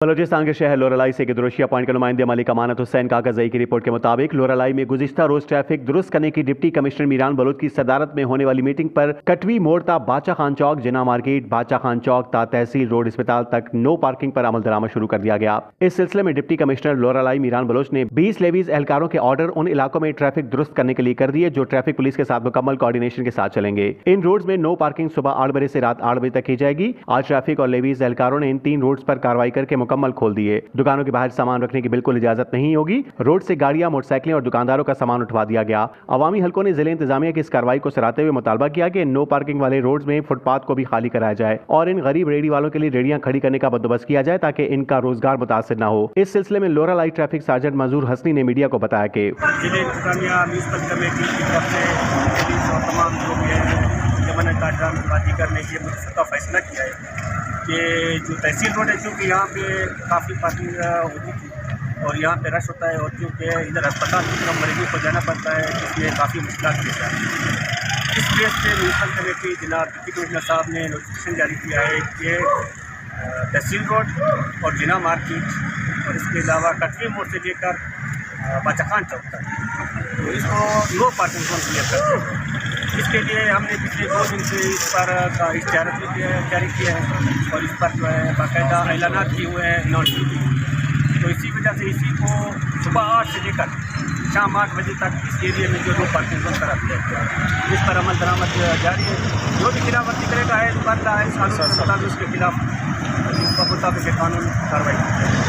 بلوچستان کے شہر لورالائی سے گدروشیا پوائنٹ کے نمائندے ملک امانت حسین کاکزئی کی رپورٹ کے مطابق لورالائی میں گزشتہ روز ٹریفک درست کرنے کی ڈپٹی کمشنر میران بلوچ کی صدارت میں ہونے والی میٹنگ پر کٹوی موڑ تا باچا خان چوک، جناح مارکیٹ، باچا خان چوک تا تحصیل روڈ اسپتال تک نو پارکنگ پر عمل درآمد شروع کر دیا گیا۔ اس سلسلے میں ڈپٹی کمشنر لورالائی میران بلوچ نے 20 لیویز اہلکاروں کے آرڈر ان علاقوں میں ٹریفک درست کرنے کے لیے کر دیے جو ٹریفک پولیس کے ساتھ مکمل کوارڈینیشن کے ساتھ چلیں گے۔ ان روڈز میں نو پارکنگ صبح 8 بجے سے رات 8 بجے تک کی جائے گی۔ آج ٹریفک اور لیویز اہلکاروں نے ان 3 روڈز پر کارروائی کر کے مکمل کھول دیے۔ دکانوں کے باہر سامان رکھنے کی بالکل اجازت نہیں ہوگی۔ روڈ سے گاڑیاں، موٹر سائیکلیں اور دکانداروں کا سامان اٹھوا دیا گیا۔ عوامی حلقوں نے ضلع انتظامیہ کی اس کارروائی کو سراہتے ہوئے مطالبہ کیا کہ نو پارکنگ والے روڈز میں فٹ پاتھ کو بھی خالی کرایا جائے اور ان غریب ریڑھی والوں کے لیے ریڑیاں کھڑی کرنے کا بندوبست کیا جائے تاکہ ان کا روزگار متاثر نہ ہو۔ اس سلسلے میں لورالائی ٹریفک سارجنٹ منظور حسنی نے میڈیا کو بتایا کہ ضلع انتظامیہ میونسپل کمیٹی کی طرف سے تمام جو بھی ہے ضمانت بازی کرنے کے مقصد کا فیصلہ کیا ہے کہ جو تحصیل روڈ ہے چونکہ یہاں پہ کافی پارکنگ ہوتی تھی اور یہاں پہ رش ہوتا ہے اور چونکہ ادھر اسپتال کی طرف مریضوں کو جانا پڑتا ہے جس میں کافی مشکلات پیش آتی ہیں۔ اس بیس پہ میونسپل کمیٹی جناب ڈپٹی کمشنر صاحب نے نوٹیفکیشن جاری کیا ہے کہ تحصیل روڈ اور جناح مارکیٹ اور اس کے علاوہ کٹوی موڑ سے لے کر باچا خان چوک تک تو اس کو نو پارکنگ زون کلیئر کرتے ہیں۔ اس کے لیے ہم نے پچھلے 2 دن سے اس پر اشتہارات بھی جاری کیا ہے اور اس پر جو ہے باقاعدہ اعلانات کیے ہوئے ہیں، اناؤنسمنٹ کی۔ تو اسی وجہ سے اسی کو صبح 8 سے لے کر شام 8 بجے تک اس ایریے میں جو نو پارکنگ زون قرار دیا گیا ہے، اس پر عمل درآمد جاری ہے۔ جو بھی خلاف ورزی کرے گا ہے اس کے خلاف اس کے مطابق قانون کارروائی کی جائے گی۔